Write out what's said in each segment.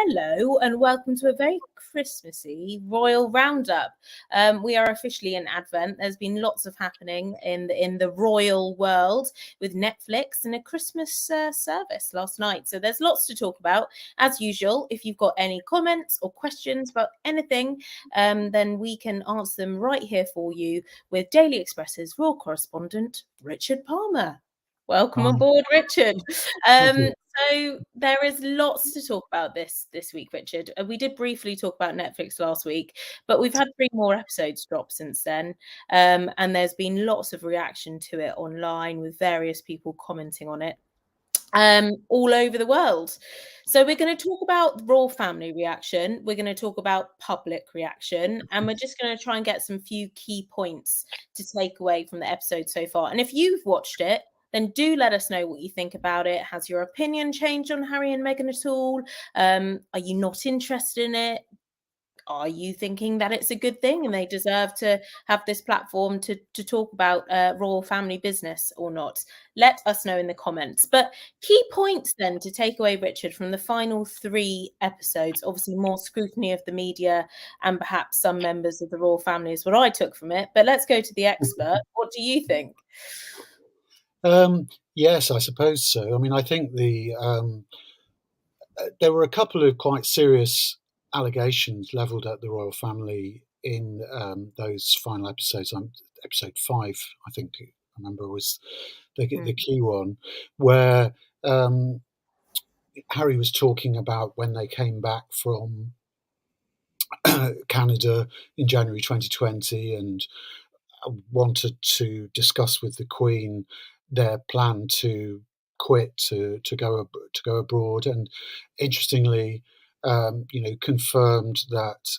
Hello and welcome to a very Christmassy Royal Roundup. We are officially in Advent. There's been lots of happening in the royal world with Netflix and a Christmas service last night. So there's lots to talk about. As usual, if you've got any comments or questions about anything, then we can answer them right here for you with Daily Express's royal correspondent, Richard Palmer. Welcome on board, Richard. So there is lots to talk about this week, Richard. We did briefly talk about Netflix last week, but we've had 3 more episodes drop since then. And there's been lots of reaction to it online with various people commenting on it all over the world. So we're going to talk about royal family reaction. We're going to talk about public reaction, and we're just going to try and get some few key points to take away from the episode so far. And if you've watched it, then do let us know what you think about it. Has your opinion changed on Harry and Meghan at all? Are you not interested in it? Are you thinking that it's a good thing and they deserve to have this platform to talk about royal family business or not? Let us know in the comments. But key points then to take away, Richard, from the final 3 episodes. Obviously more scrutiny of the media and perhaps some members of the royal family is what I took from it. But let's go to the expert. What do you think? Yes, I suppose so. I mean, I think there were a couple of quite serious allegations levelled at the royal family in those final episodes. Episode 5, I think I remember, was the key one, where Harry was talking about when they came back from Canada in January 2020 and wanted to discuss with the Queen their plan to quit to go abroad, and interestingly, confirmed that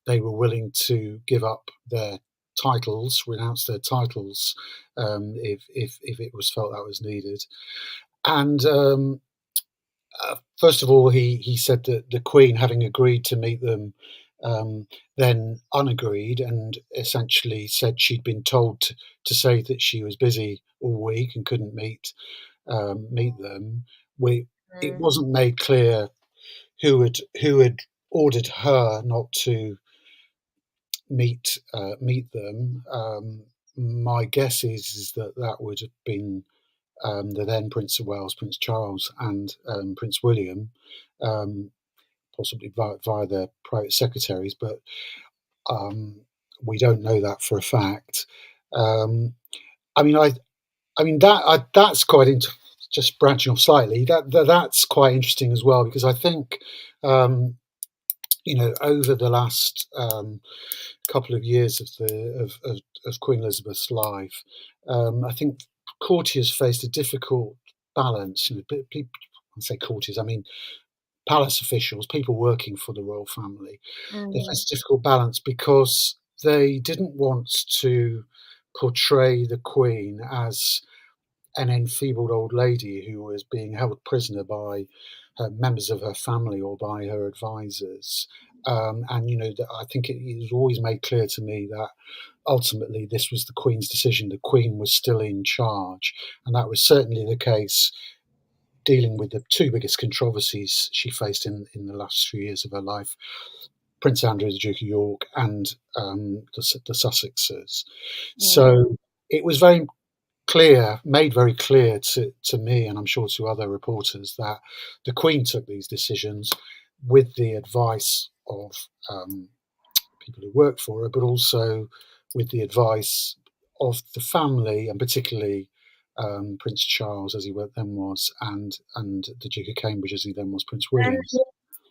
they were willing to give up their titles, renounce their titles, if it was felt that was needed. And first of all, he said that the Queen, having agreed to meet them, then unagreed and essentially said she'd been told to say that she was busy all week and couldn't meet them. It wasn't made clear who had ordered her not to meet them. My guess is that would have been the then Prince of Wales, Prince Charles, and Prince William, possibly via their private secretaries, but we don't know that for a fact. That's quite just branching off slightly. That's quite interesting as well, because I think over the last couple of years of Queen Elizabeth's life, I think courtiers faced a difficult balance. People, I say courtiers, I mean palace officials, people working for the royal family. They faced a difficult balance because they didn't want to portray the Queen as an enfeebled old lady who was being held prisoner by members of her family or by her advisors. I think it was always made clear to me that ultimately this was the Queen's decision. The Queen was still in charge, and that was certainly the case dealing with the 2 biggest controversies she faced in the last 3 years of her life: Prince Andrew, the Duke of York, and the Sussexes. So it was made very clear to me, and I'm sure to other reporters, that the Queen took these decisions with the advice of people who worked for her, but also with the advice of the family, and particularly Prince Charles, as he then was, and the Duke of Cambridge, as he then was, Prince William.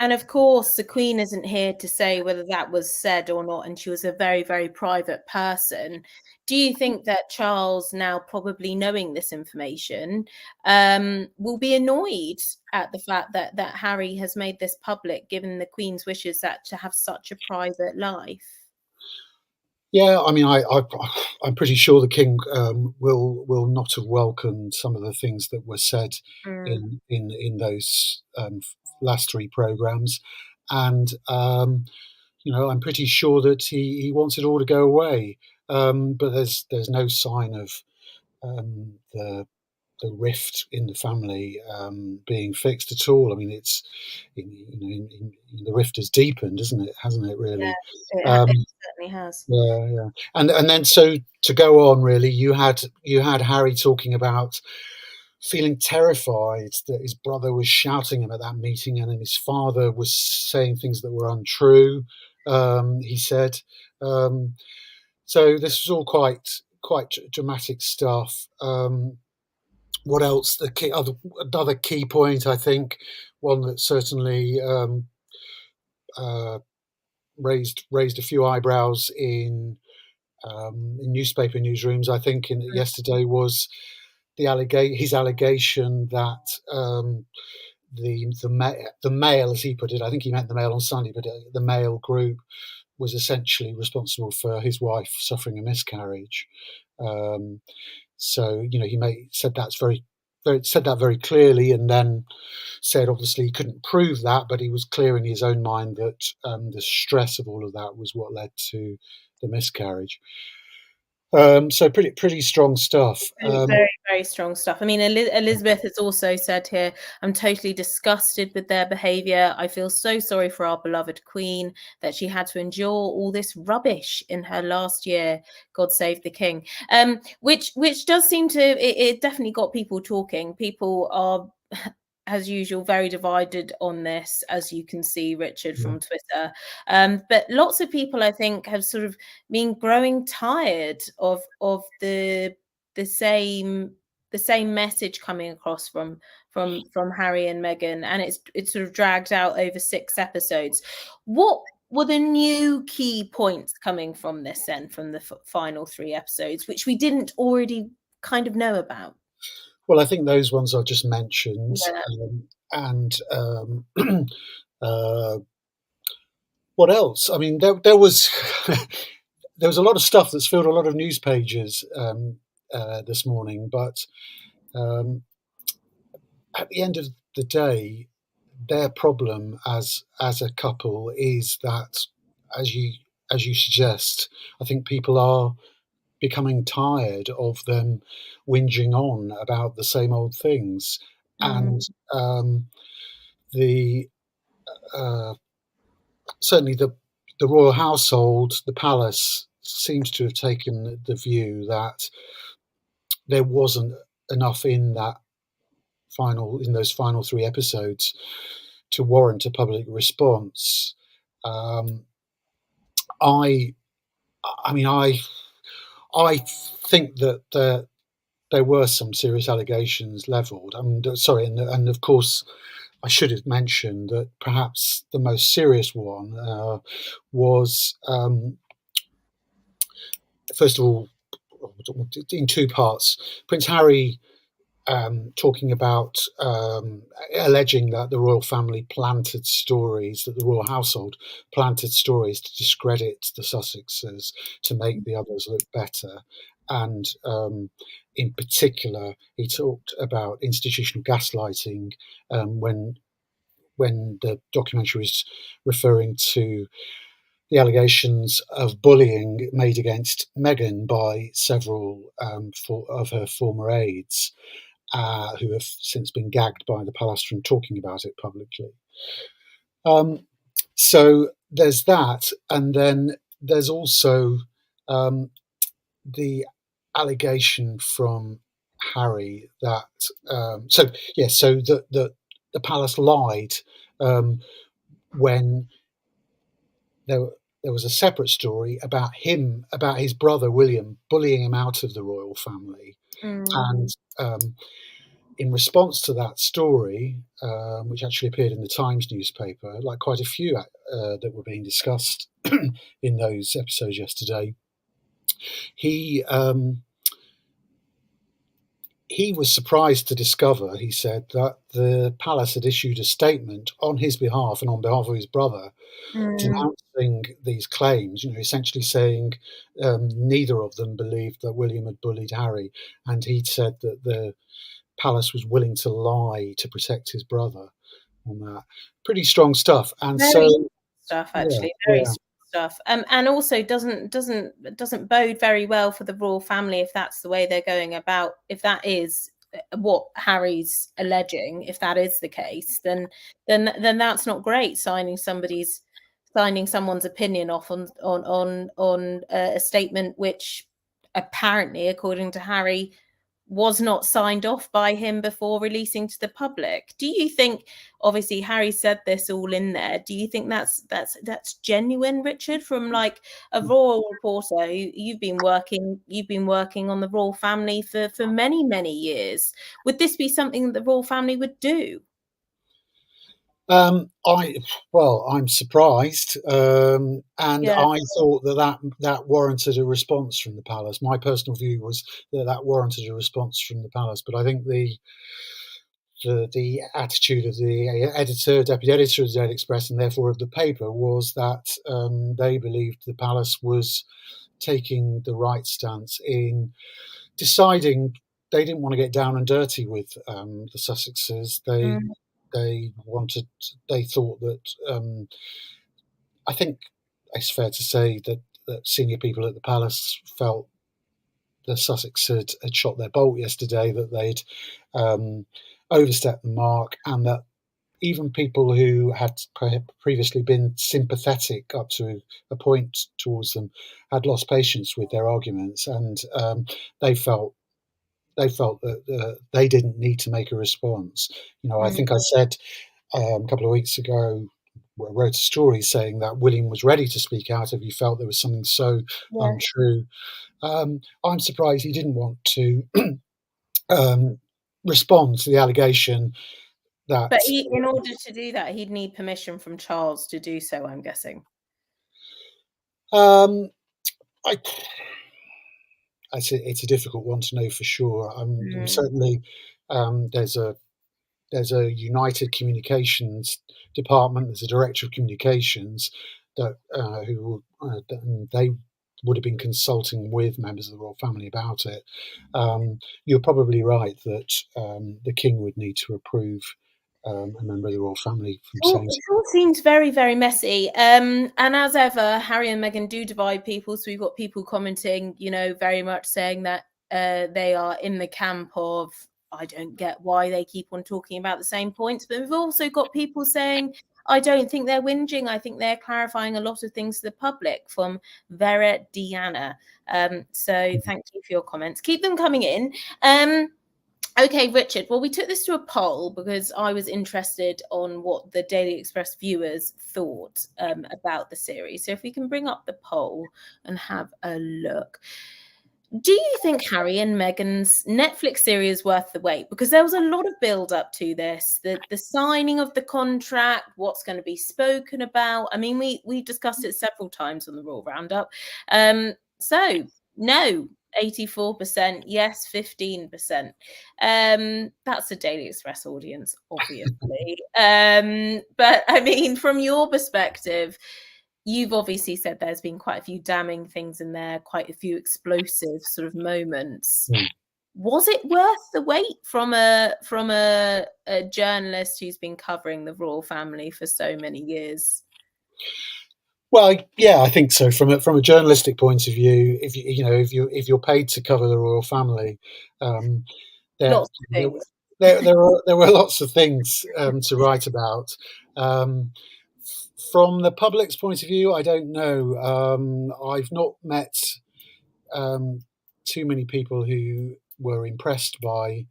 And of course, the Queen isn't here to say whether that was said or not, and she was a very, very private person. Do you think that Charles, now probably knowing this information, will be annoyed at the fact that Harry has made this public, given the Queen's wishes that to have such a private life? Yeah, I mean, I'm pretty sure the King will not have welcomed some of the things that were said in those last 3 programmes, and I'm pretty sure that he wants it all to go away. But there's no sign of the rift in the family being fixed at all. I mean, it's the rift has deepened, isn't it? Hasn't it really? Yeah, it certainly has. Yeah. And then so to go on, really, you had Harry talking about feeling terrified that his brother was shouting him at that meeting, and then his father was saying things that were untrue. He said. So this was all quite dramatic stuff. What else? Another key point, I think, one that certainly raised a few eyebrows in newspaper newsrooms. I think yesterday was his allegation that the Mail, as he put it, I think he meant the Mail on Sunday, but the Mail group was essentially responsible for his wife suffering a miscarriage. So he said that very clearly, and then said obviously he couldn't prove that, but he was clear in his own mind that the stress of all of that was what led to the miscarriage. So pretty strong stuff. Very, very strong stuff. I mean, Elizabeth has also said here, I'm totally disgusted with their behaviour. I feel so sorry for our beloved Queen that she had to endure all this rubbish in her last year. God save the King. Which does seem to, it definitely got people talking. People are, as usual, very divided on this, as you can see, Richard, from Twitter. But lots of people, I think, have sort of been growing tired of the same message coming across from Harry and Meghan, and it's sort of dragged out over 6 episodes. What were the new key points coming from this then, from the final 3 episodes, which we didn't already kind of know about? Well, I think those ones I just mentioned, and what else? I mean, there was there was a lot of stuff that's filled a lot of news pages this morning, but at the end of the day, their problem as a couple is that, as you suggest, I think people are becoming tired of them whinging on about the same old things, and the certainly the royal household, the palace, seems to have taken the view that there wasn't enough in those final 3 episodes to warrant a public response. I mean, I think that there were some serious allegations levelled. Sorry, and of course, I should have mentioned that perhaps the most serious one was, first of all, in 2 parts. Prince Harry talking about alleging that the royal family planted stories, that the royal household planted stories to discredit the Sussexes, to make the others look better. And in particular, he talked about institutional gaslighting when the documentary was referring to the allegations of bullying made against Meghan by several of her former aides, who have since been gagged by the palace from talking about it publicly. So there's that, and then there's also the allegation from Harry that the palace lied when there was a separate story about his brother William bullying him out of the royal family, and in response to that story, which actually appeared in the Times newspaper, like quite a few that were being discussed in those episodes yesterday, he was surprised to discover, he said, that the palace had issued a statement on his behalf and on behalf of his brother, denouncing these claims, essentially saying neither of them believed that William had bullied Harry, and he'd said that the palace was willing to lie to protect his brother on that. Pretty strong stuff. And very so stuff, actually, very strong stuff. And also doesn't bode very well for the royal family if that's the way they're going about, if that is what Harry's alleging, if that is the case, then that's not great. Signing someone's opinion off on a statement which apparently, according to Harry, was not signed off by him before releasing to the public. Do you think, obviously Harry said this all in there, do you think that's genuine, Richard, from like a royal reporter who you've been working on the royal family for many years? Would this be something that the royal family would do? I'm surprised, and Yeah. I thought that warranted a response from the palace. My personal view was that warranted a response from the palace, but I think the attitude of the deputy editor of the Daily Express, and therefore of the paper, was that they believed the palace was taking the right stance in deciding they didn't want to get down and dirty with the Sussexes. They thought that I think it's fair to say that senior people at the palace felt the Sussex had shot their bolt yesterday, that they'd overstepped the mark, and that even people who had previously been sympathetic up to a point towards them had lost patience with their arguments, and they felt that they didn't need to make a response. I think I said a couple of weeks ago, I wrote a story saying that William was ready to speak out if he felt there was something so Yeah. untrue. I'm surprised he didn't want to respond to the allegation that. But in order to do that, he'd need permission from Charles to do so, I'm guessing. Um, I, it's a difficult one to know for sure. Certainly, there's a United Communications department. There's a director of communications that they would have been consulting with members of the royal family about it. You're probably right that the king would need to approve a member of the royal family from saying. It all seems very messy. And as ever, Harry and Meghan do divide people. So we've got people commenting, very much saying that they are in the camp of, I don't get why they keep on talking about the same points. But we've also got people saying, I don't think they're whinging. I think they're clarifying a lot of things to the public, from Vera Diana. So thank you for your comments. Keep them coming in. Okay, Richard. Well, we took this to a poll because I was interested on what the Daily Express viewers thought about the series. So if we can bring up the poll and have a look. Do you think Harry and Meghan's Netflix series is worth the wait? Because there was a lot of build up to this, the signing of the contract, what's going to be spoken about. I mean, we discussed it several times on the Royal Roundup. So no, 84%, yes, 15%. That's a Daily Express audience, obviously. But I mean, from your perspective, you've obviously said there's been quite a few damning things in there, quite a few explosive sort of moments. Was it worth the wait from a journalist who's been covering the royal family for so many years? Well, yeah, I think so. From a journalistic point of view, if you're paid to cover the royal family, there were lots of things to write about. From the public's point of view, I don't know. I've not met too many people who were impressed by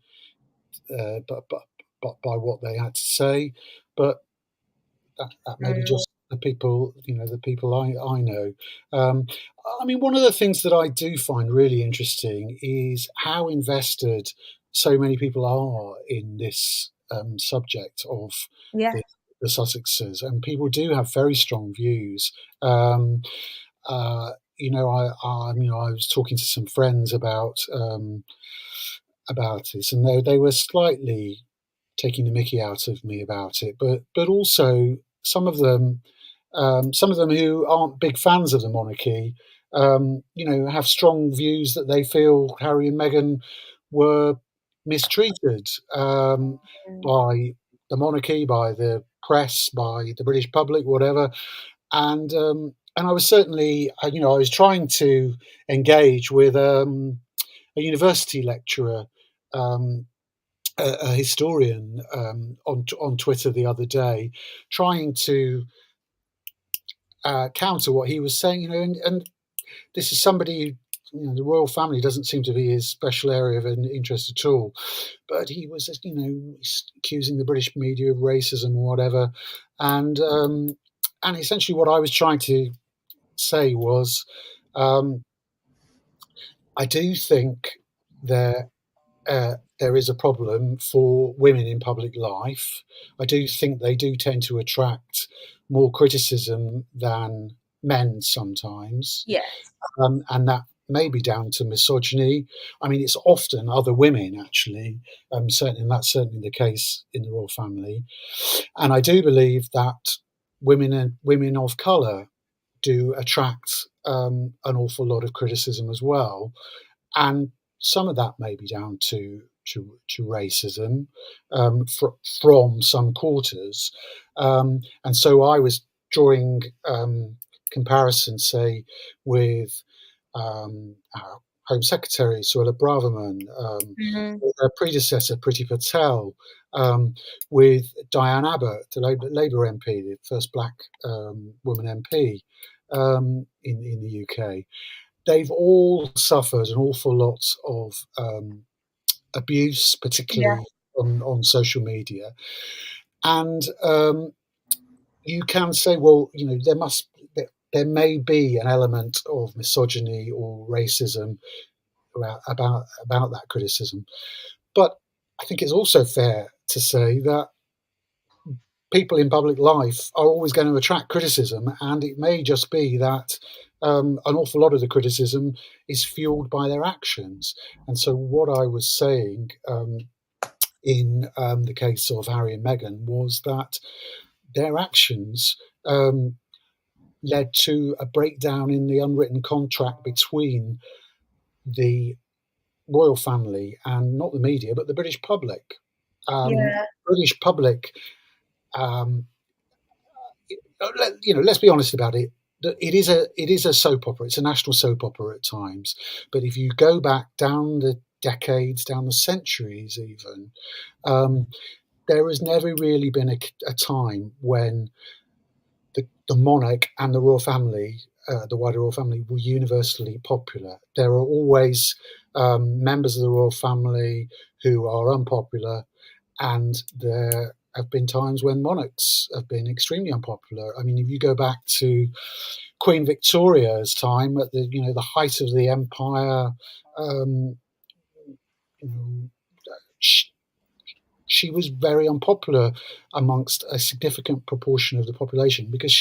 what they had to say, but that may be just the people, the people I know. I mean, one of the things that I do find really interesting is how invested so many people are in this subject of the Sussexes, and people do have very strong views. I was talking to some friends about this, and they were slightly taking the mickey out of me about it, but also some of them who aren't big fans of the monarchy, have strong views that they feel Harry and Meghan were mistreated by the monarchy, by the press, by the British public, whatever. And I was certainly, I was trying to engage with a university lecturer a historian on Twitter the other day, trying to counter what he was saying. And this is somebody. The royal family doesn't seem to be his special area of interest at all. But he was, accusing the British media of racism or whatever, and essentially what I was trying to say was, I do think there is a problem for women in public life. I do think they do tend to attract more criticism than men sometimes. Yes. And that may be down to misogyny. I mean, it's often other women, actually. That's certainly the case in the royal family. And I do believe that women of colour do attract an awful lot of criticism as well. And some of that may be down to racism from some quarters. And so I was drawing comparisons, say, with our Home Secretary, Suella Braverman, with her predecessor, Priti Patel, with Diane Abbott, the Labour MP, the first black woman MP in the UK. They've all suffered an awful lot of abuse, particularly on social media. And you can say, well, there may be an element of misogyny or racism about that criticism. But I think it's also fair to say that people in public life are always going to attract criticism, and it may just be that an awful lot of the criticism is fueled by their actions. And so what I was saying in the case of Harry and Meghan was that their actions led to a breakdown in the unwritten contract between the royal family and not the media, but the British public. British public, let's be honest about it. It is a soap opera. It's a national soap opera at times. But if you go back down the decades, down the centuries, even, there has never really been a time when the monarch and the royal family, the wider royal family, were universally popular. There are always members of the royal family who are unpopular, and there have been times when monarchs have been extremely unpopular. I mean, if you go back to Queen Victoria's time at the height of the empire, she was very unpopular amongst a significant proportion of the population because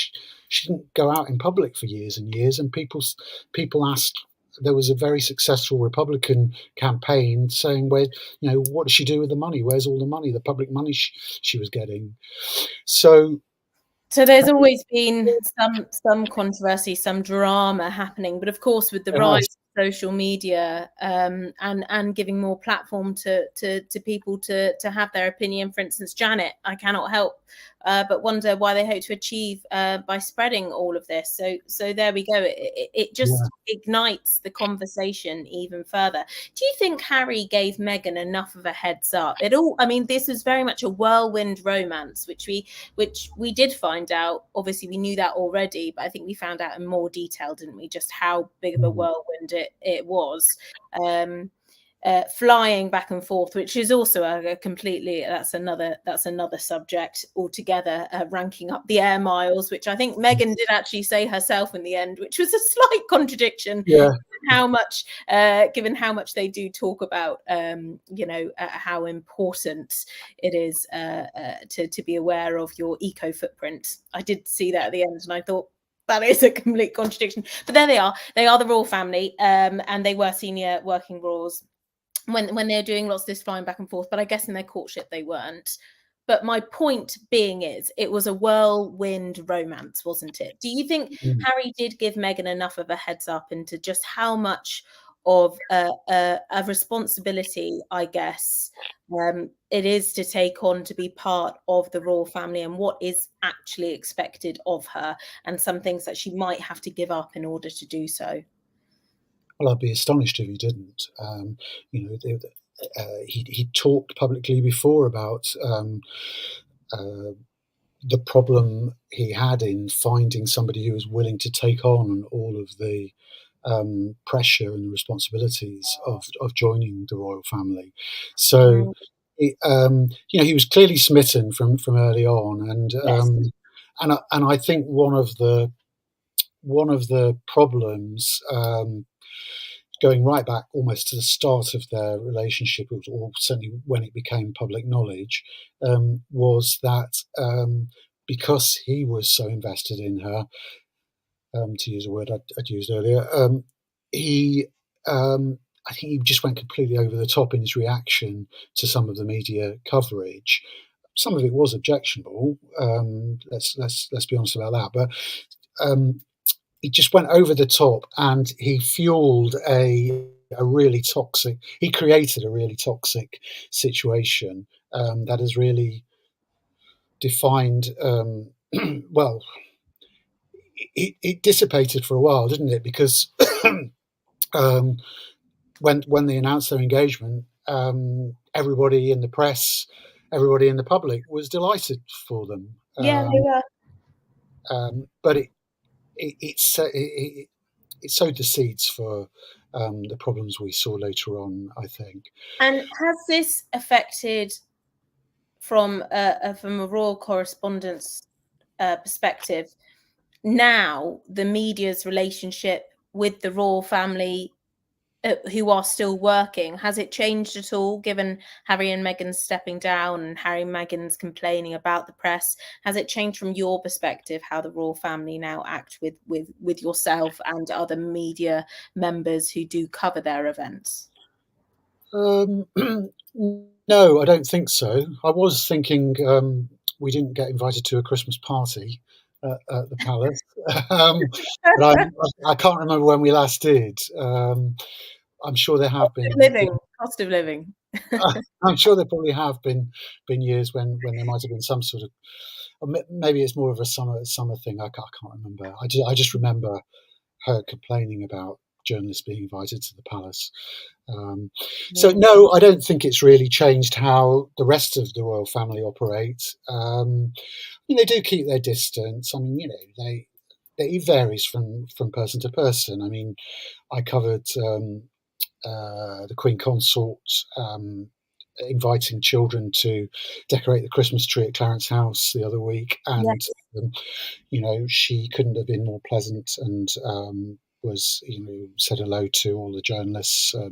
she didn't go out in public for years and years, and people asked. There was a very successful Republican campaign saying, what does she do with the money? Where's all the money, the public money she was getting? So there's always been some controversy, some drama happening, but of course with the rise of social media and giving more platform to people to have their opinion. For instance, Janet, I cannot help but wonder why they hope to achieve by spreading all of this. So there we go. It just ignites the conversation even further. Do you think Harry gave Meghan enough of a heads up? This was very much a whirlwind romance, which we did find out. Obviously, we knew that already, but I think we found out in more detail, didn't we? Just how big of a whirlwind it was. Flying back and forth, which is also that's another subject altogether, ranking up the air miles, which I think Meghan did actually say herself in the end, which was a slight contradiction. Given how much they do talk about how important it is to be aware of your eco footprint. I did see that at the end and I thought, that is a complete contradiction. But there they are. They are the royal family, and they were senior working royals when they're doing lots of this flying back and forth. But I guess in their courtship they weren't. But my point being is, it was a whirlwind romance, wasn't it? Do you think Harry did give Meghan enough of a heads up into just how much of a responsibility, I guess, it is to take on to be part of the royal family, and what is actually expected of her, and some things that she might have to give up in order to do so? Well, I'd be astonished if he didn't. he talked publicly before about uh, the problem he had in finding somebody who was willing to take on all of the pressure and the responsibilities of joining the royal family. So, Mm, he was clearly smitten from early on, yes. and I think one of the problems, going right back almost to the start of their relationship, or certainly when it became public knowledge, was that because he was so invested in her, to use a word I'd used earlier, he, I think he just went completely over the top in his reaction to some of the media coverage. Some of it was objectionable. Let's be honest about that. But he just went over the top, and he fueled a really toxic. He created a really toxic situation that has really defined. Well, it dissipated for a while, didn't it? Because um, when they announced their engagement, everybody in the press, everybody in the public was delighted for them. Yeah, they were. But it sowed the seeds for the problems we saw later on, I think. And has this affected from a royal correspondence perspective, now the media's relationship with the royal family who are still working? Has it changed at all, given Harry and Meghan's stepping down and Harry and Meghan's complaining about the press? Has it changed from your perspective how the royal family now act with yourself and other media members who do cover their events? Um, no, I don't think so. I was thinking we didn't get invited to a Christmas party at the palace, but I can't remember when we last did. I'm sure there have Cost of living. I'm sure there probably have been years when there might have been some sort of, or maybe it's more of a summer thing. I can't remember. I just remember her complaining about journalists being invited to the palace. So Yeah. no, I don't think it's really changed how the rest of the royal family operate. They do keep their distance. I mean, it varies from person to person. I mean, I covered the Queen Consort inviting children to decorate the Christmas tree at Clarence House the other week, Yeah. and she couldn't have been more pleasant, and was said hello to all the journalists. I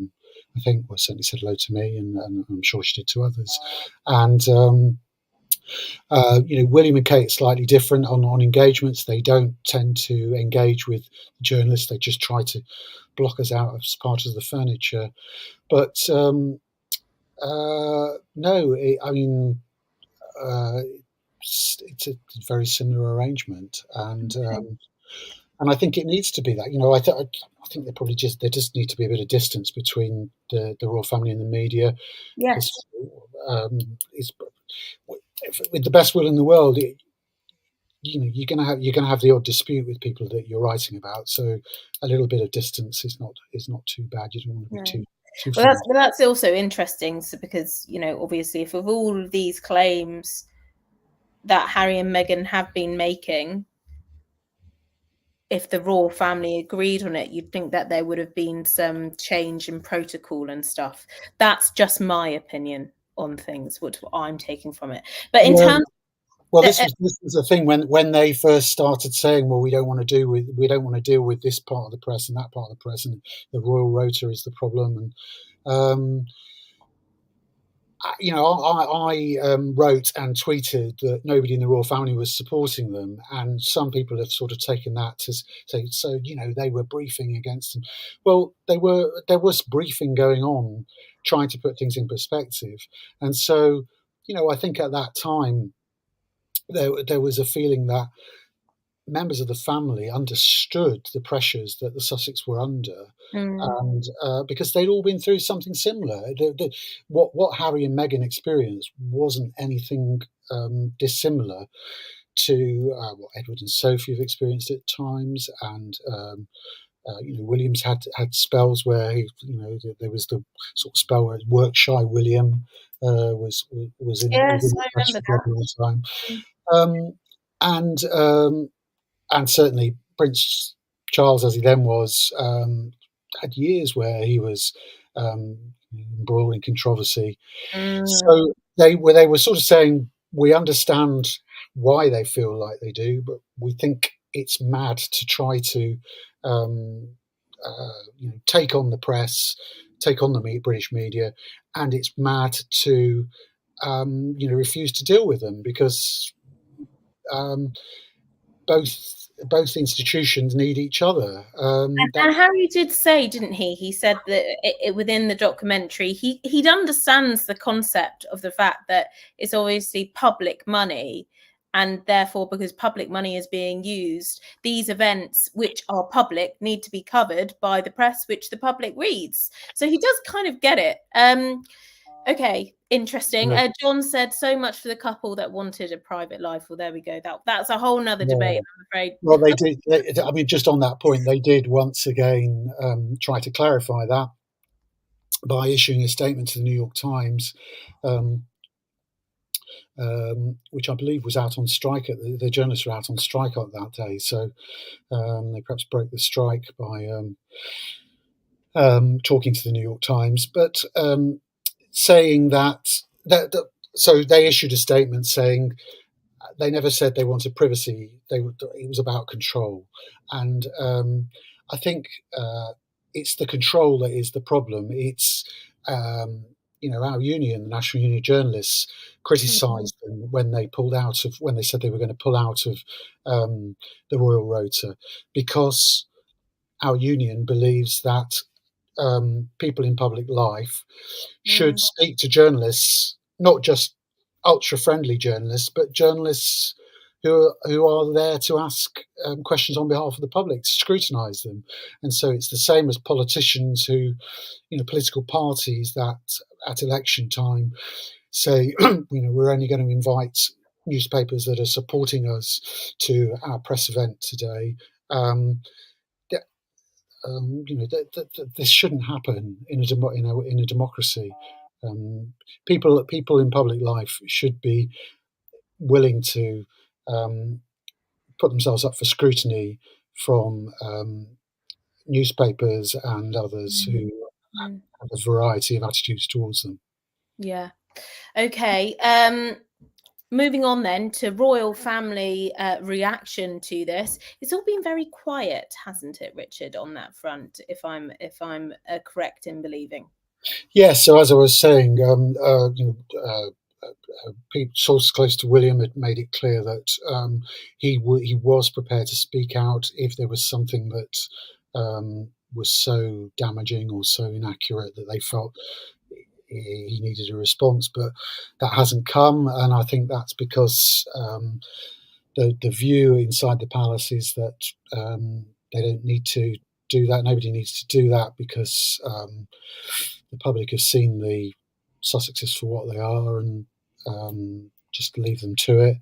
think well, certainly said hello to me, and I'm sure she did to others. And William and Kate slightly different on engagements. They don't tend to engage with journalists. They just try to block us out as part of the furniture. But no, I mean, it's a very similar arrangement, Okay. and I think it needs to be that. I think there just need to be a bit of distance between the royal family and the media, because Yes. it's, with the best will in the world, you're gonna have the odd dispute with people that you're writing about. So a little bit of distance is not too bad. You don't want to be No. too Well, familiar. that's also interesting. So, because obviously, if of all of these claims that Harry and Meghan have been making, if the royal family agreed on it, you'd think that there would have been some change in protocol and stuff. That's just my opinion on things, what I'm taking from it. But in Yeah. terms, Well, uh, this was a thing when they first started saying, "Well, we don't want to deal with this part of the press and that part of the press, and the royal rota is the problem." And um, I wrote and tweeted that nobody in the royal family was supporting them, and some people have sort of taken that to say, so they were briefing against them. Well, there was briefing going on, trying to put things in perspective, and so I think at that time there was a feeling that members of the family understood the pressures that the Sussex were under, mm, and because they'd all been through something similar. What Harry and Meghan experienced wasn't anything dissimilar to what Edward and Sophie have experienced at times, and William's had spells where there was the sort of spell where work shy William was in Yes, the I press remember for a long time, that. um, and certainly Prince Charles, as he then was, had years where he was embroiled in controversy. Mm. So they were sort of saying, we understand why they feel like they do, but we think it's mad to try to um, take on the press, take on the British media, and it's mad to refuse to deal with them because um, both institutions need each other. That And Harry did say, didn't he? He said that within the documentary, he understands the concept of the fact that it's obviously public money, and therefore, because public money is being used, these events, which are public, need to be covered by the press, which the public reads. So he does kind of get it. Okay, interesting. yeah, John said so much for the couple that wanted a private life. Well, there we go. That's a whole nother debate, yeah. I'm afraid. Well, they did. I mean, just on that point, they did once again try to clarify that by issuing a statement to the New York Times, which I believe was out on strike. The journalists were out on strike on that day, so they perhaps broke the strike by talking to the New York Times, but saying that. So they issued a statement saying they never said they wanted privacy. It was about control, and I think it's the control that is the problem. It's our union, the National Union of Journalists, criticised them when they said they were going to pull out of the Royal Rota, because our union believes that people in public life should Mm. speak to journalists, not just ultra-friendly journalists, but journalists who are there to ask questions on behalf of the public, to scrutinise them. And so it's the same as politicians who, political parties that at election time say, we're only going to invite newspapers that are supporting us to our press event today. This shouldn't happen in a democracy. People in public life should be willing to put themselves up for scrutiny from newspapers and others who Mm. have a variety of attitudes towards them. Yeah. Okay. Moving on then to royal family reaction to this. It's all been very quiet, hasn't it, Richard, on that front? If I'm correct in believing. Yes. So as I was saying, sources close to William had made it clear that he was prepared to speak out if there was something that was so damaging or so inaccurate that they felt he needed a response, but that hasn't come, and I think that's because the view inside the palace is that they don't need to do that. Nobody needs to do that because the public has seen the Sussexes for what they are, and just leave them to it.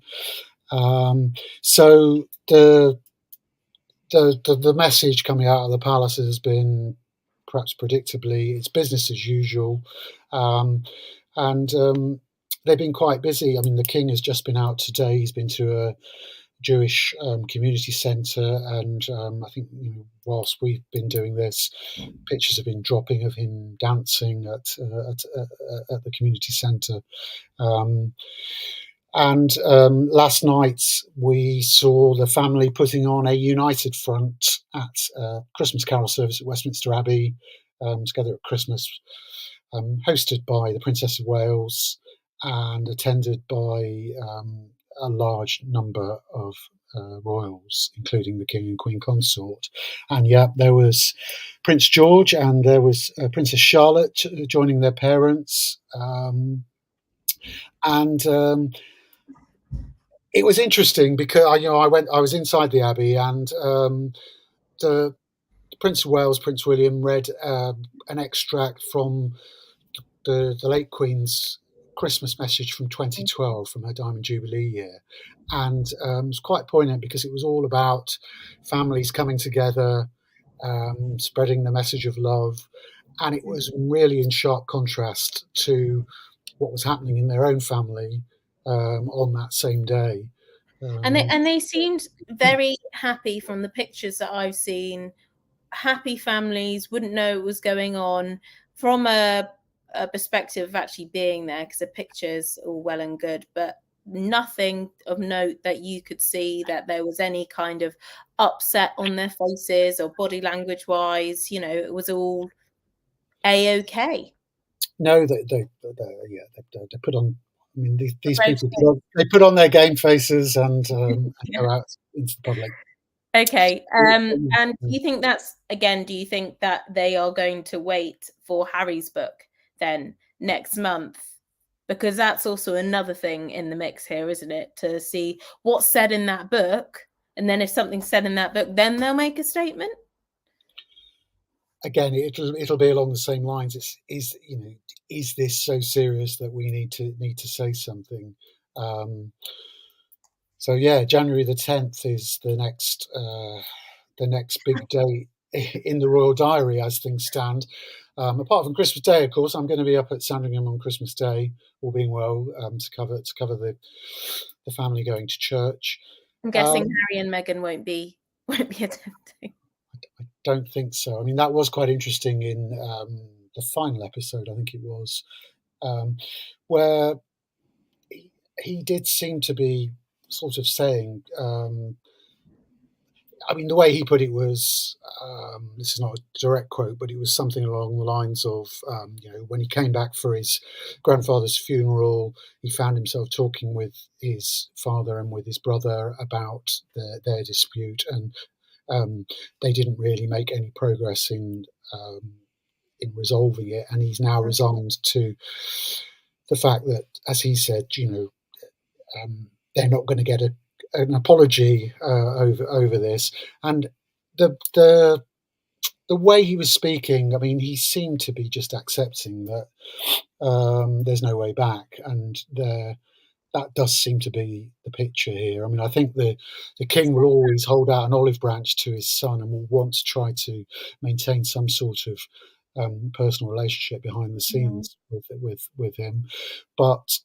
So the message coming out of the palace has been, perhaps predictably, it's business as usual, and they've been quite busy. I mean, the king has just been out today. He's been to a Jewish community centre, and I think whilst we've been doing this, pictures have been dropping of him dancing at the community centre. And last night we saw the family putting on a united front at Christmas carol service at Westminster Abbey, together at Christmas, hosted by the Princess of Wales and attended by a large number of royals, including the King and Queen Consort. And yeah, there was Prince George and there was Princess Charlotte joining their parents. And it was interesting because I was inside the Abbey, and the Prince of Wales, Prince William, read an extract from the late Queen's Christmas message from 2012, from her Diamond Jubilee year, and it was quite poignant because it was all about families coming together, spreading the message of love, and it was really in sharp contrast to what was happening in their own family on that same day. And they seemed very happy from the pictures that I've seen. Happy families, wouldn't know what was going on from a perspective of actually being there, because the pictures all well and good, but nothing of note that you could see that there was any kind of upset on their faces or body language wise. It was all a-okay. No, they put on. I mean, these people they put on their game faces and go out into the public. Okay. And do you think do you think that they are going to wait for Harry's book then next month? Because that's also another thing in the mix here, isn't it? To see what's said in that book. And then if something's said in that book, then they'll make a statement. Again, it'll be along the same lines. Is this so serious that we need to say something? So yeah, January the 10th is the next big day in the Royal Diary as things stand. Apart from Christmas Day, of course, I'm going to be up at Sandringham on Christmas Day, all being well, to cover the family going to church. I'm guessing Harry and Meghan won't be attending. I don't think so. I mean, that was quite interesting in the final episode, I think it was, where he did seem to be sort of saying, I mean, the way he put it was, this is not a direct quote, but it was something along the lines of, when he came back for his grandfather's funeral, he found himself talking with his father and with his brother about their dispute, and they didn't really make any progress in resolving it, and he's now resigned to the fact that, as he said, they're not going to get an apology over this. And the way he was speaking, I mean, he seemed to be just accepting that there's no way back, and that does seem to be the picture here. I mean, I think the king will always hold out an olive branch to his son and will want to try to maintain some sort of personal relationship behind the scenes with him, but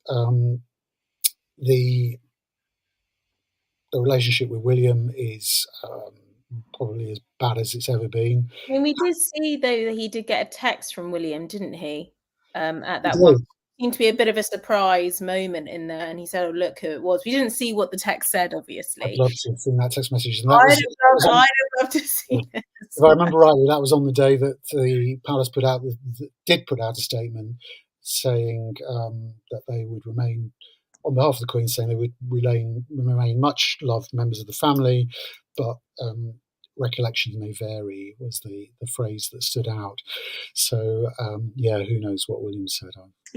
the relationship with William is probably as bad as it's ever been. I mean, we did see though that he did get a text from William, didn't he? At that one. Seemed to be a bit of a surprise moment in there, and he said, "Oh, look who it was." We didn't see what the text said, obviously. I'd love to have seen that text message. And I'd love to see it. If I remember rightly, that was on the day that the palace did put out a statement saying that they would remain, on behalf of the Queen, saying they would remain much loved members of the family, but recollections may vary was the phrase that stood out. So who knows what William said.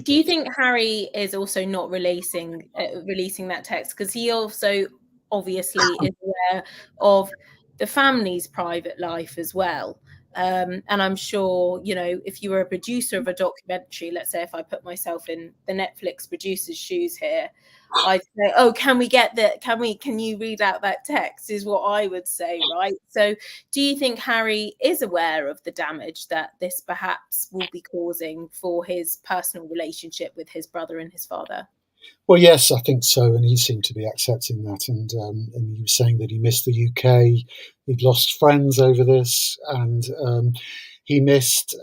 Do you think Harry is also not releasing that text because he also obviously is aware of the family's private life as well? And I'm sure, if you were a producer of a documentary, let's say if I put myself in the Netflix producer's shoes here, I'd say, oh, can you read out that text, is what I would say, right? So do you think Harry is aware of the damage that this perhaps will be causing for his personal relationship with his brother and his father? Well, yes, I think so, and he seemed to be accepting that, and he was saying that he missed the UK, he'd lost friends over this, and he missed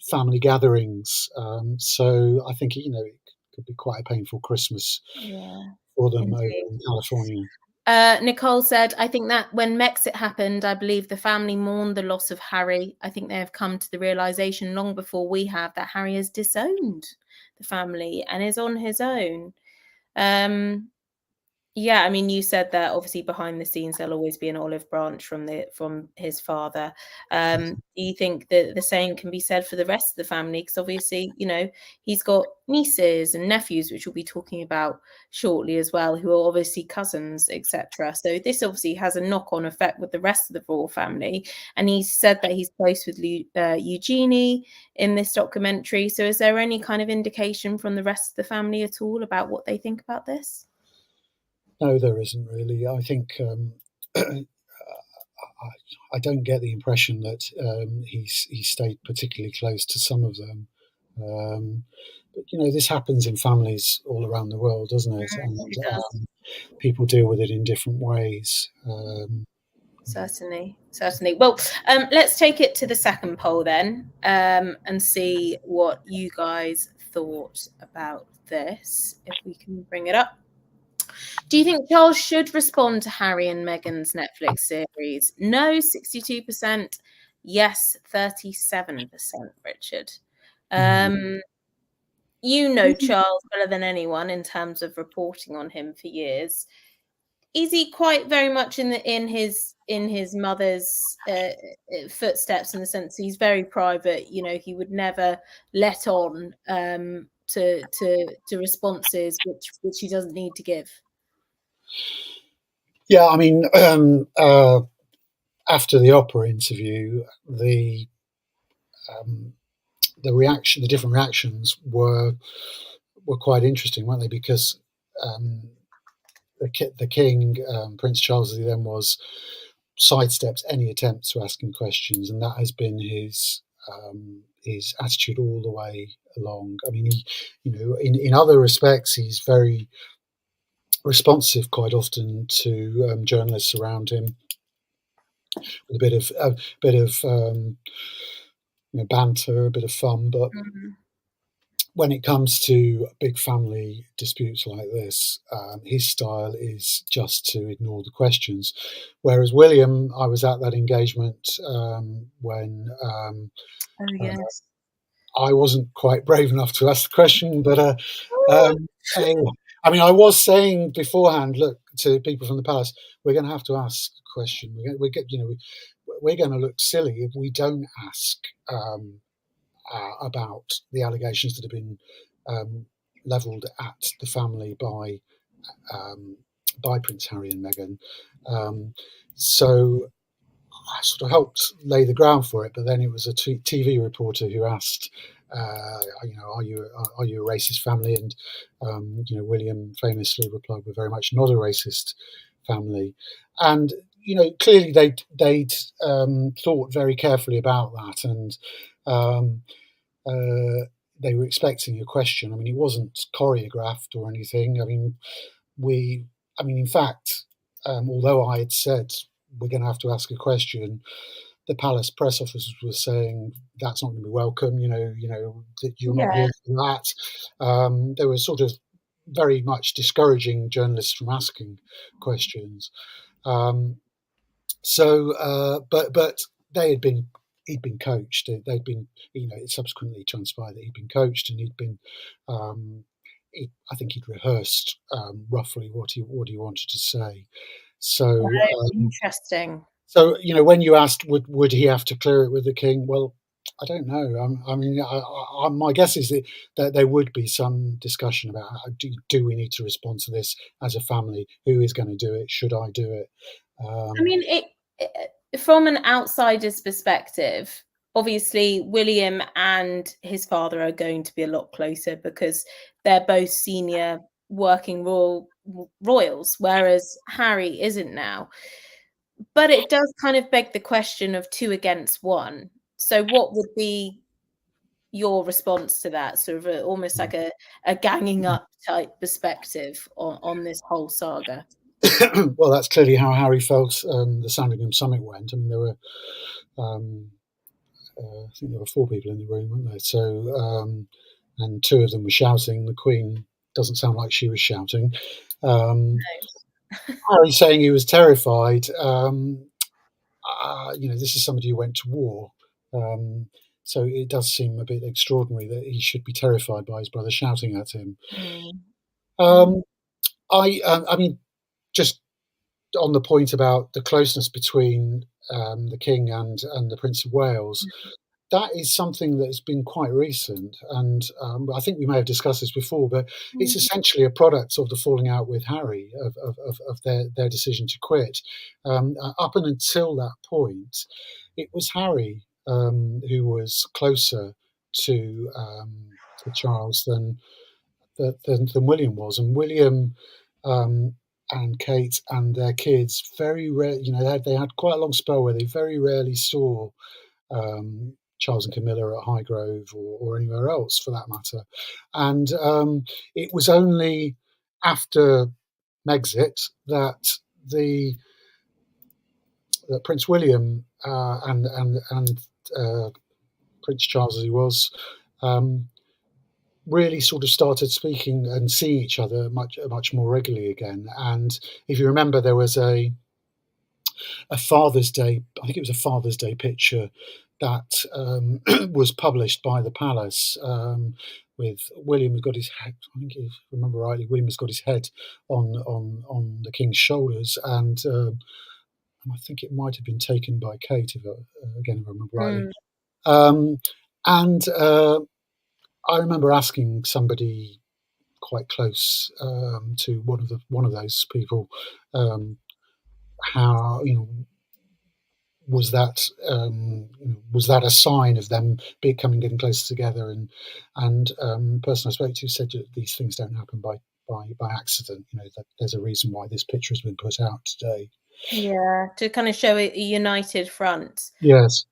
family gatherings. So I think it could be quite a painful Christmas for them over in California. Nicole said, I think that when Mexit happened, I believe the family mourned the loss of Harry. I think they have come to the realization long before we have that Harry has disowned the family and is on his own. Yeah, I mean, you said that obviously behind the scenes there'll always be an olive branch from his father. Do you think that the same can be said for the rest of the family? Because obviously, he's got nieces and nephews, which we'll be talking about shortly as well, who are obviously cousins, etc. So this obviously has a knock-on effect with the rest of the royal family. And he said that he's close with Eugenie in this documentary. So is there any kind of indication from the rest of the family at all about what they think about this? No, there isn't really. I think I don't get the impression that he stayed particularly close to some of them. But this happens in families all around the world, doesn't it? And It does. people deal with it in different ways. Certainly. Well, let's take it to the second poll then, and see what you guys thought about this. If we can bring it up. Do you think Charles should respond to Harry and Meghan's Netflix series? No, 62%. Yes, 37%, Richard. You know Charles better than anyone in terms of reporting on him for years. Is he quite very much in his mother's footsteps, in the sense he's very private? He would never let on to responses which he doesn't need to give. Yeah, I mean, after the opera interview, the different reactions were quite interesting, weren't they? Because the king, Prince Charles, as he then was, sidesteps any attempt to ask him questions, and that has been his attitude all the way along. I mean, in other respects, he's very responsive quite often to journalists around him, with a bit of banter, a bit of fun. But when it comes to big family disputes like this, his style is just to ignore the questions. Whereas William, I was at that engagement when yes. I wasn't quite brave enough to ask the question, but I mean, I was saying beforehand, look, to people from the palace, we're going to have to ask a question. We're going to look silly if we don't ask about the allegations that have been levelled at the family by Prince Harry and Meghan. So I sort of helped lay the ground for it, but then it was a TV reporter who asked, are you a racist family? And William famously replied, "We're very much not a racist family." And clearly they'd thought very carefully about that, and they were expecting a question. I mean, it wasn't choreographed or anything. I mean, in fact, although I had said we're going to have to ask a question, the palace press officers were saying that's not going to be welcome. That you're not here for that. They were sort of very much discouraging journalists from asking questions. But he'd been coached. They'd been, it subsequently transpired that he'd been coached, and he'd been. I think he'd rehearsed roughly what he wanted to say. So interesting. So when you asked, would he have to clear it with the king? Well, I don't know. I mean, my guess is that there would be some discussion about do we need to respond to this as a family? Who is going to do it? Should I do it? I mean, from an outsider's perspective, obviously William and his father are going to be a lot closer because they're both senior working royals, whereas Harry isn't now. But it does kind of beg the question of 2 against 1. So what would be your response to that? Sort of almost like a ganging up type perspective on this whole saga. Well, that's clearly how Harry felt the Sandringham summit went. I mean, there were, I think there were 4 people in the room, weren't there? So, and 2 of them were shouting. The Queen doesn't sound like she was shouting. Harry saying he was terrified. This is somebody who went to war. So it does seem a bit extraordinary that he should be terrified by his brother shouting at him. I mean, just on the point about the closeness between the King and the Prince of Wales, that is something that has been quite recent, and I think we may have discussed this before, but it's essentially a product of the falling out with Harry, of their decision to quit. Up and until that point, it was Harry who was closer to Charles than William was, and William and Kate and their kids very rare. They had quite a long spell where they very rarely saw Charles and Camilla at Highgrove or anywhere else for that matter. And it was only after Megxit that Prince William and Prince Charles, as he was, really sort of started speaking and seeing each other much more regularly again. And if you remember, there was a Father's Day, I think it was a Father's Day picture that was published by the palace, with William has got his head, I think if I remember rightly, William has got his head on the king's shoulders, and I think it might have been taken by Kate, if I remember rightly. And I remember asking somebody quite close to one of those people, how was that a sign of them getting closer together? And the person I spoke to said that these things don't happen by accident. That there's a reason why this picture has been put out today. Yeah, to kind of show a united front. Yes.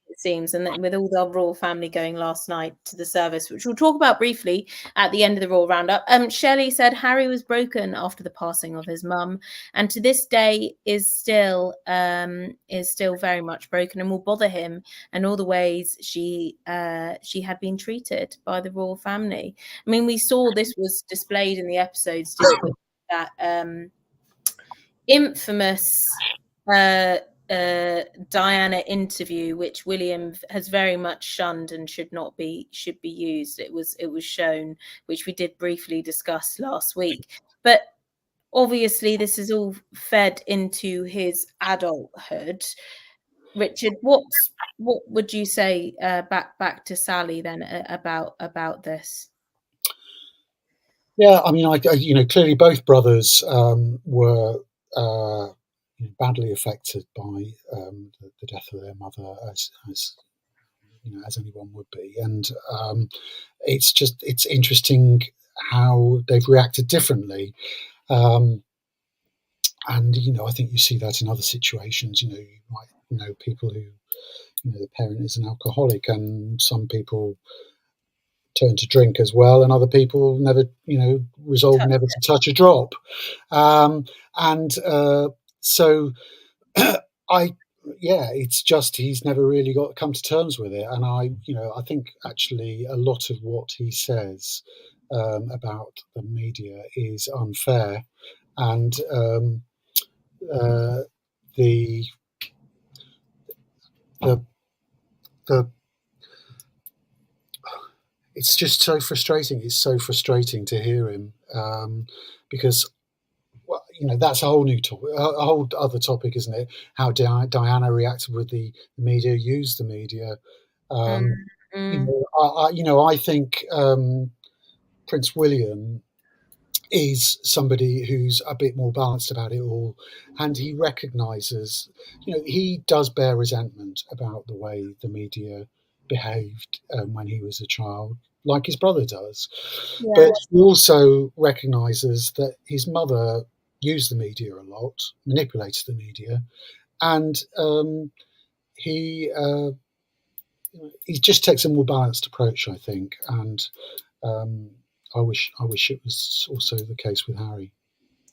It seems, and then with all the royal family going last night to the service, which we'll talk about briefly at the end of the royal roundup. Shelley said Harry was broken after the passing of his mum, and to this day is still very much broken and will bother him, and all the ways she had been treated by the royal family. I mean, we saw this was displayed in the episodes, didn't we? That infamous Diana interview, which William has very much shunned and should be used. It was shown, which we did briefly discuss last week. But obviously, this is all fed into his adulthood. Richard, what would you say back to Sally then about this? Yeah, I mean, clearly both brothers were badly affected by the death of their mother, as anyone would be, and it's interesting how they've reacted differently, and I think you see that in other situations. You might know people who the parent is an alcoholic, and some people turn to drink as well, and other people never resolve never to touch a drop, and so it's just he's never really come to terms with it. And I think actually a lot of what he says about the media is unfair, and the it's just so frustrating. It's so frustrating to hear him, because that's a whole new topic, a whole other topic, isn't it? How Diana reacted with the media, used the media. I think Prince William is somebody who's a bit more balanced about it all, and he recognises, he does bear resentment about the way the media behaved when he was a child, like his brother does. Yeah. But he also recognises that his mother used the media a lot, manipulated the media, and he just takes a more balanced approach, I think, and I wish it was also the case with Harry.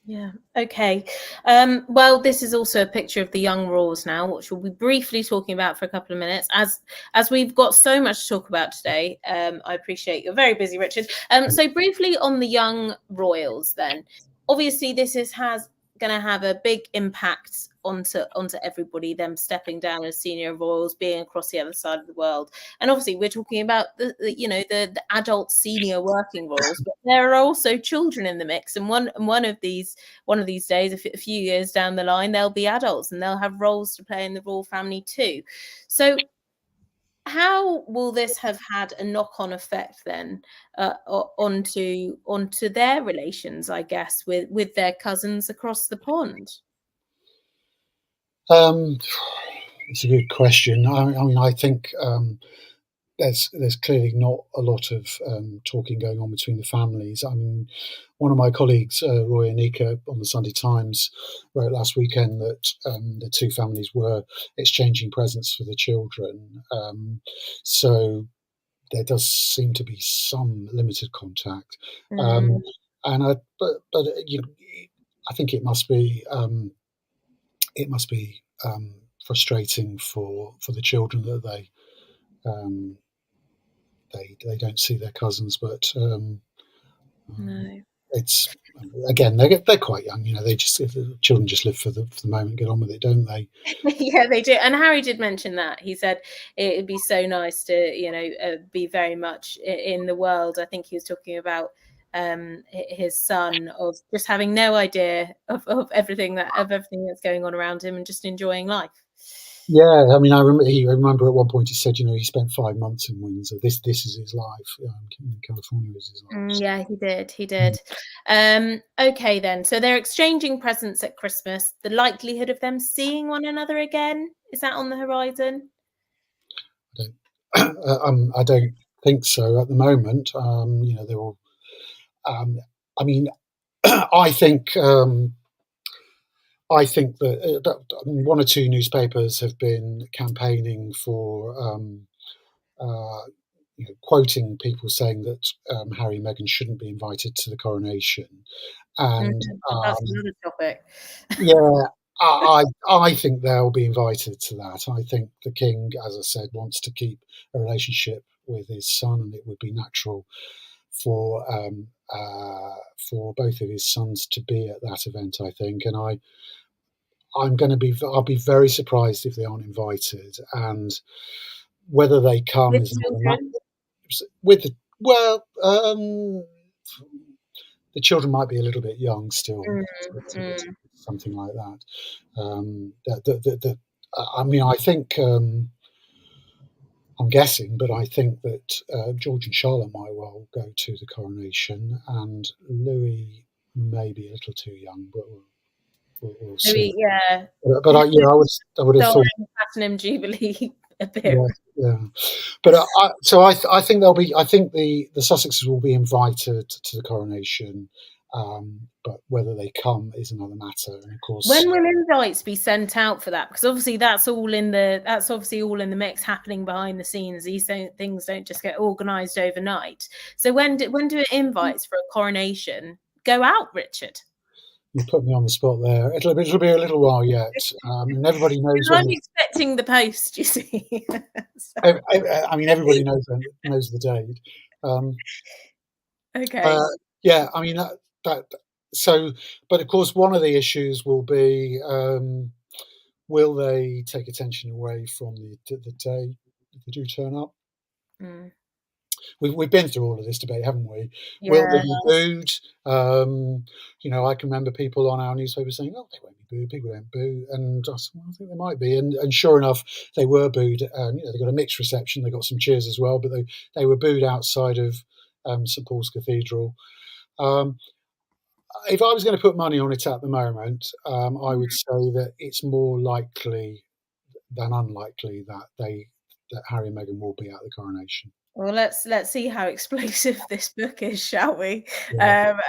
Yeah. Okay. Well, this is also a picture of the young royals now, which we'll be briefly talking about for a couple of minutes. As we've got so much to talk about today, I appreciate you're very busy, Richard. So briefly on the young royals, then, obviously this has going to have a big impact onto everybody, them stepping down as senior royals, being across the other side of the world. And obviously we're talking about the adult senior working royals, but there are also children in the mix, and one of these days, a few years down the line, they'll be adults and they'll have roles to play in the royal family too. So how will this have had a knock-on effect then onto their relations, I guess, with their cousins across the pond? It's a good question. I mean, I think there's clearly not a lot of talking going on between the families. I mean, one of my colleagues, Roy Anika, on the Sunday Times, wrote last weekend that the two families were exchanging presents for the children. So there does seem to be some limited contact, Mm. and but I think it must be frustrating for the children that they don't see their cousins, but No. it's again they're quite young. They just the children just live for the moment, get on with it, don't they? Yeah, they do. And Harry did mention that. He said it'd be so nice to, be very much in the world. I think he was talking about his son, of just having no idea of everything that's going on around him and just enjoying life. Yeah, I mean, I remember at one point he said, he spent 5 months in Windsor. This is his life. California is his life. Yeah, he did. He Mm. did. Okay, then. So they're exchanging presents at Christmas. The likelihood of them seeing one another again, is that on the horizon? I don't think so at the moment. They're all. I mean, I think. I think that one or two newspapers have been campaigning for quoting people saying that Harry and Meghan shouldn't be invited to the coronation, and Well, that's another topic. yeah, I think they'll be invited to that. I think the king, as I said, wants to keep a relationship with his son, and it would be natural for both of his sons to be at that event. I think, and I'll be very surprised if they aren't invited, and whether they come With is another matter. children? With the children might be a little bit young still Mm, to mm. something like that. I mean, I think I'm guessing, but I think that George and Charlotte might well go to the coronation, and Louis may be a little too young, but we'll see. Maybe, yeah. But I would have thought, Starring Platinum Jubilee yeah, appearance. yeah. But I think they'll be. I think the Sussexes will be invited to the coronation, but whether they come is another matter. And of course, When will invites be sent out for that? Because obviously that's obviously all in the mix, happening behind the scenes. These things don't just get organised overnight. So when do invites for a coronation go out, Richard? you put me on the spot there. It'll be a little while yet, and everybody knows when. I'm expecting the post, you see. So, I mean, everybody knows the date. okay. Yeah, I mean that. So, but of course, one of the issues will be, will they take attention away from the day if they do turn up? Mm. We've been through all of this debate, haven't we? Will they Yeah. be booed? I can remember people on our newspaper saying, "Oh, they won't be booed. People don't boo," and I said, "Well, I think they might be." And sure enough, they were booed. They got a mixed reception. They got some cheers as well, but they were booed outside of St Paul's Cathedral. If I was going to put money on it at the moment, I would say that it's more likely than unlikely that Harry and Meghan will be at the coronation. Well, let's see how explosive this book is, shall we? Yeah.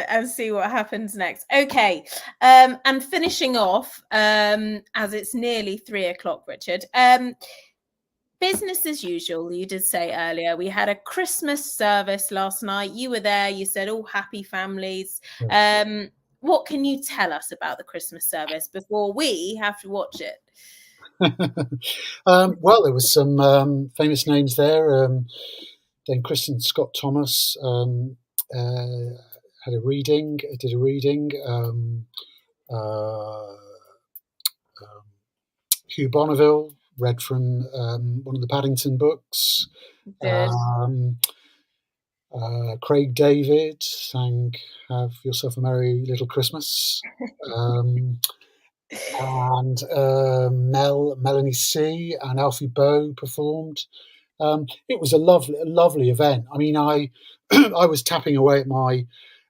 And see what happens next. Okay, and finishing off, as it's nearly 3 o'clock, Richard. Business as usual. You did say earlier we had a Christmas service last night. You were there. You said all happy families. What can you tell us about the Christmas service before we have to watch it? Well, there was some famous names there. Then Kristen Scott Thomas did a reading. Hugh Bonneville read from one of the Paddington books. Good. Craig David sang "Have Yourself a Merry Little Christmas." And Melanie C and Alfie Boe performed. It was a lovely event. I mean, I I was tapping away at my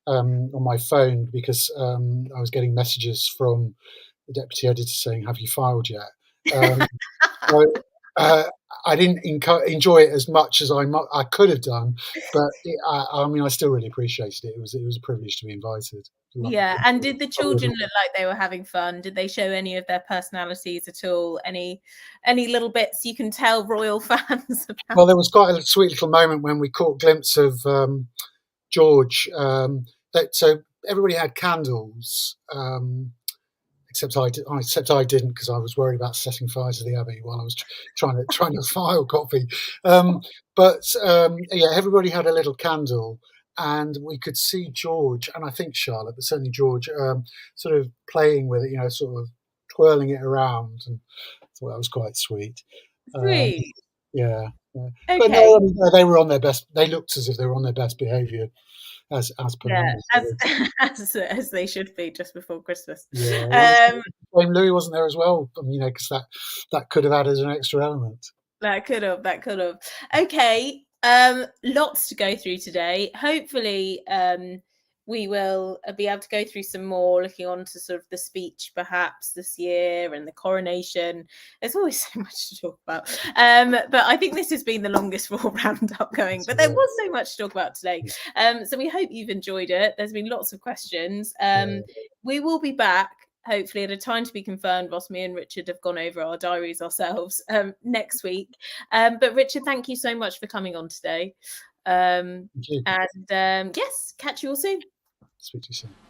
on my phone because I was getting messages from the deputy editor saying, "Have you filed yet?" So, I didn't enjoy it as much as I could have done, but I mean, I still really appreciated it. It was a privilege to be invited. Yeah, and did the children look like they were having fun? Did they show any of their personalities at all? Any little bits you can tell royal fans about? Well, there was quite a sweet little moment when we caught a glimpse of George. So everybody had candles, except I didn't, because I was worried about setting fire to the abbey while I was trying to file copy. Yeah, everybody had a little candle, and we could see George, and I think Charlotte, but certainly George, sort of playing with it, sort of twirling it around, and I thought that was quite sweet. Sweet. Yeah, yeah. But no, Okay. I mean, they were on their best. They looked as if they were on their best behaviour, as per Yeah, normal. as they should be just before Christmas. Yeah, well, Louis wasn't there as well. I mean, because that could have added an extra element. That could have. Okay. Lots to go through today. Hopefully, we will be able to go through some more, looking on to sort of the speech perhaps this year and the coronation. There's always so much to talk about. But I think this has been the longest Royal Roundup going, but there was so much to talk about today. So we hope you've enjoyed it. There's been lots of questions. We will be back, hopefully at a time to be confirmed, whilst me and Richard have gone over our diaries ourselves, next week. But Richard, thank you so much for coming on today. Thank you. And yes, catch you all soon. Speak to you soon.